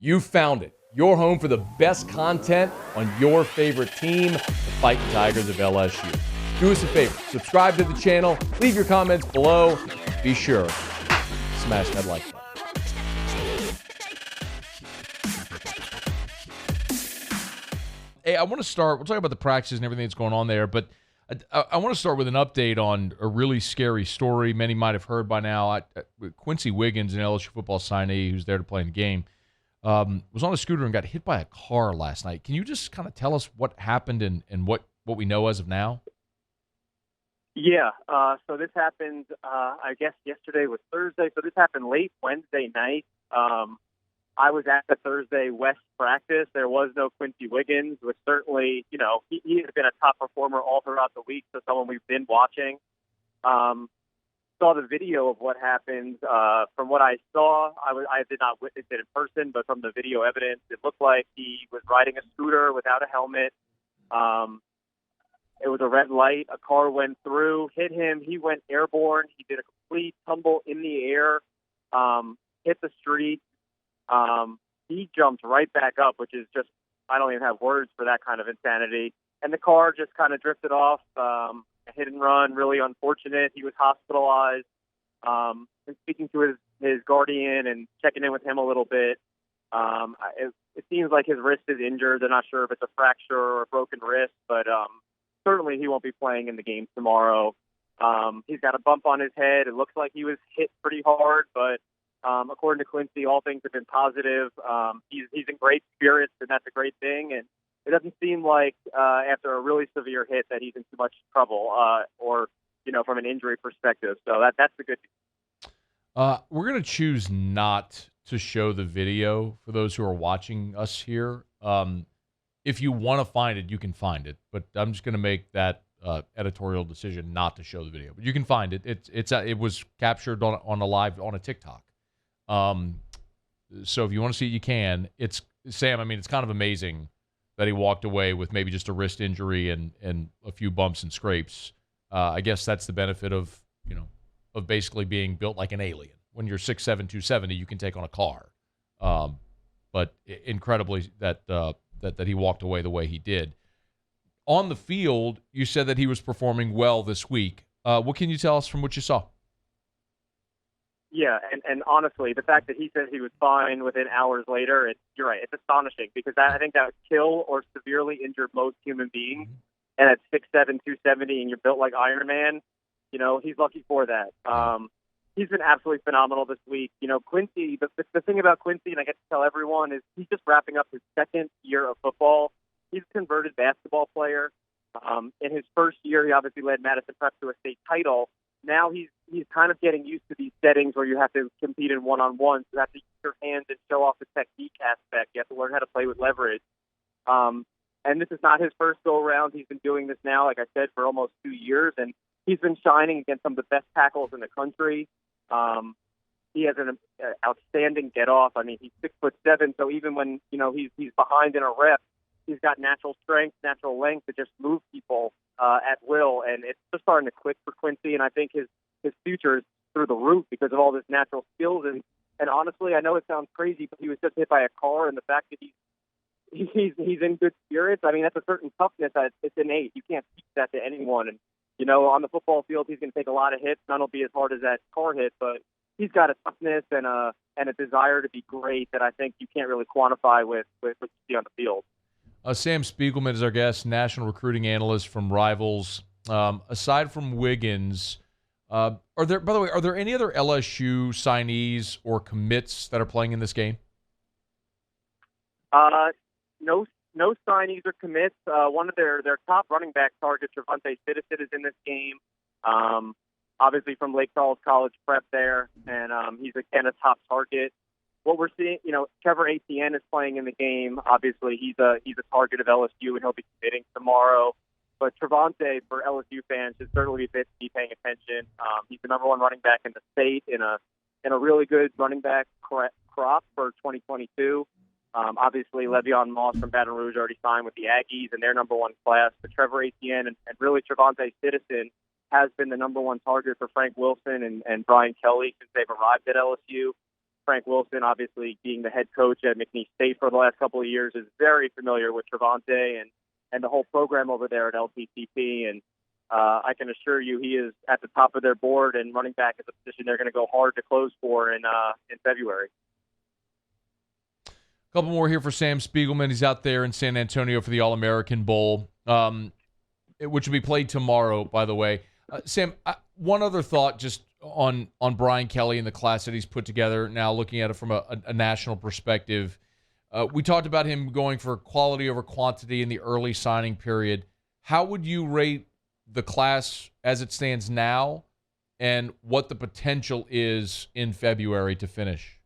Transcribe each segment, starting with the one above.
You found it. Your home for the best content on your favorite team, the Fighting Tigers of LSU. Do us a favor. Subscribe to the channel. Leave your comments below. Be sure to smash that like button. Hey, I want to start. We'll talk about the practices and everything that's going on there, but I want to start with an update on a really scary story many might have heard by now. Quency Wiggins, an LSU football signee who's there to play in the game, was on a scooter and got hit by a car last night. Can you just kind of tell us what happened and what we know as of now? Yeah, so this happened, I guess yesterday was Thursday, so this happened late Wednesday night. I was at the Thursday West practice. There was no Quency Wiggins, which certainly, he has been a top performer all throughout the week, so someone we've been watching. Saw the video of what happened. From what I saw, I did not witness it in person, but from the video evidence, it looked like he was riding a scooter without a helmet. It was a red light. A car went through, hit him. He went airborne. He did a complete tumble in the air, hit the street. He jumped right back up, which is just, I don't even have words for that kind of insanity. And the car just kind of drifted off, a hit and run, really unfortunate. He was hospitalized. And speaking to his guardian and checking in with him a little bit, it seems like his wrist is injured. They're not sure if it's a fracture or a broken wrist, but certainly he won't be playing in the game tomorrow. He's got a bump on his head. It looks like he was hit pretty hard, but according to Quency, all things have been positive. He's in great spirits, and that's a great thing. And it doesn't seem like after a really severe hit that he's in too much trouble, or from an injury perspective. So that's the good news. We're going to choose not to show the video for those who are watching us here. If you want to find it, you can find it. But I'm just going to make that editorial decision not to show the video. But you can find it. It was captured on a TikTok. So if you want to see it, you can. It's Sam. I mean, it's kind of amazing that he walked away with maybe just a wrist injury and a few bumps and scrapes. I guess that's the benefit of basically being built like an alien. When you're 6'7", 270, you can take on a car. But incredibly that he walked away the way he did. On the field, you said that he was performing well this week. What can you tell us from what you saw? Yeah, and honestly, the fact that he says he was fine within hours later, you're right, it's astonishing because I think that would kill or severely injure most human beings. And at 6'7", 270, and you're built like Iron Man, he's lucky for that. He's been absolutely phenomenal this week. Quency, the thing about Quency, and I get to tell everyone, is he's just wrapping up his second year of football. He's a converted basketball player. In his first year, he obviously led Madison Prep to a state title. Now he's kind of getting used to these settings where you have to compete in one-on-one. So you have to use your hands and show off the technique aspect. You have to learn how to play with leverage. And this is not his first go-around. He's been doing this now, like I said, for almost 2 years. And he's been shining against some of the best tackles in the country. He has an outstanding get-off. I mean, he's 6'7", so even when, he's behind in a rep, he's got natural strength, natural length to just move people at will, and it's just starting to click for Quency. And I think his future is through the roof because of all this natural skills. And honestly, I know it sounds crazy, but he was just hit by a car, and the fact that he's in good spirits. I mean, that's a certain toughness that it's innate. You can't teach that to anyone. And on the football field, he's going to take a lot of hits. None will be as hard as that car hit, but he's got a toughness and a desire to be great that I think you can't really quantify with what you see on the field. Sam Spiegelman is our guest, national recruiting analyst from Rivals. Aside from Wiggins, are there any other LSU signees or commits that are playing in this game? No signees or commits. One of their top running back targets, Trevante Citizen, is in this game. Obviously from Lake Charles College Prep there, and he's again a top target. What we're seeing, Trevor Etienne is playing in the game. Obviously, he's a target of LSU, and he'll be committing tomorrow. But Trevante, for LSU fans, should certainly be paying attention. He's the number one running back in the state in a really good running back crop for 2022. Obviously, Le'Veon Moss from Baton Rouge already signed with the Aggies in their number one class. But Trevor Etienne and really Trevante Citizen has been the number one target for Frank Wilson and Brian Kelly since they've arrived at LSU. Frank Wilson, obviously being the head coach at McNeese State for the last couple of years, is very familiar with Travante and the whole program over there at LTCP. And I can assure you he is at the top of their board, and running back is a position they're going to go hard to close for in February. A couple more here for Sam Spiegelman. He's out there in San Antonio for the All-American Bowl, which will be played tomorrow, by the way. Sam, one other thought just on Brian Kelly and the class that he's put together, now looking at it from a national perspective. We talked about him going for quality over quantity in the early signing period. How would you rate the class as it stands now and what the potential is in February to finish?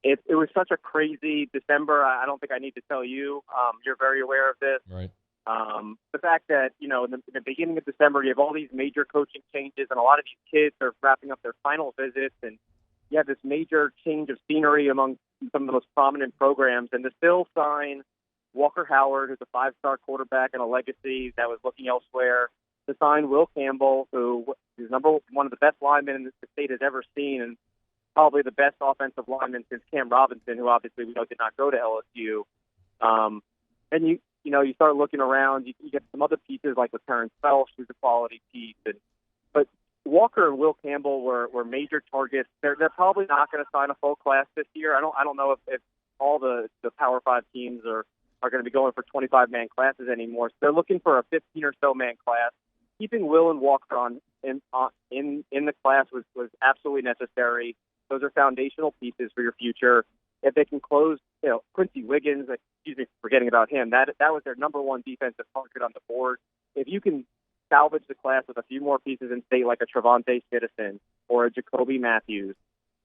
It was such a crazy December. I don't think I need to tell you. You're very aware of this. Right. The fact that, in the beginning of December, you have all these major coaching changes, and a lot of these kids are wrapping up their final visits, and you have this major change of scenery among some of the most prominent programs. And to still sign Walker Howard, who's a 5-star quarterback and a legacy that was looking elsewhere, to sign Will Campbell, who is one of the best linemen the state has ever seen, and probably the best offensive lineman since Cam Robinson, who obviously we know did not go to LSU. And you start looking around, you get some other pieces like with Terrence Felsh, who's a quality piece. But Walker and Will Campbell were major targets. They're probably not going to sign a full class this year. I don't know if all the Power 5 teams are going to be going for 25-man classes anymore. So they're looking for a 15 or so man class. Keeping Will and Walker in the class was absolutely necessary. Those are foundational pieces for your future. If they can close, Quency Wiggins, excuse me for forgetting about him, that was their number one defensive target on the board. If you can salvage the class with a few more pieces in state like a Travante Citizen or a Jacoby Matthews,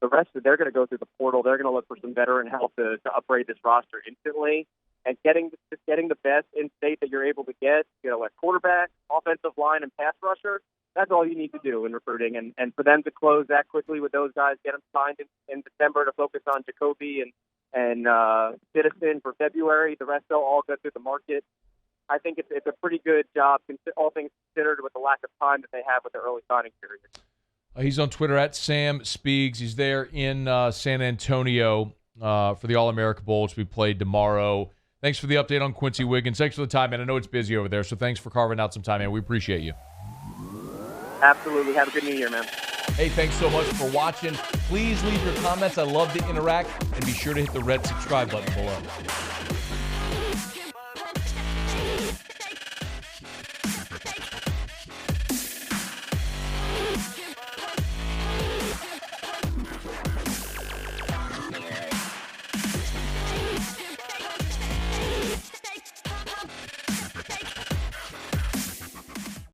the rest they're going to go through the portal. They're going to look for some veteran help to upgrade this roster instantly. And getting the best in state that you're able to get, at quarterback, offensive line, and pass rusher, that's all you need to do in recruiting. And for them to close that quickly with those guys, get them signed in December to focus on Jacoby and Citizen for February, the rest they'll all go through the market. I think it's a pretty good job, all things considered, with the lack of time that they have with the early signing period. He's on Twitter at Sam Spiegs. He's there in San Antonio for the All-America Bowl, which we played tomorrow. Thanks for the update on Quency Wiggins. Thanks for the time, man. I know it's busy over there, so thanks for carving out some time, man. We appreciate you. Absolutely. Have a good New Year, man. Hey, thanks so much for watching. Please leave your comments. I love to interact, and be sure to hit the red subscribe button below.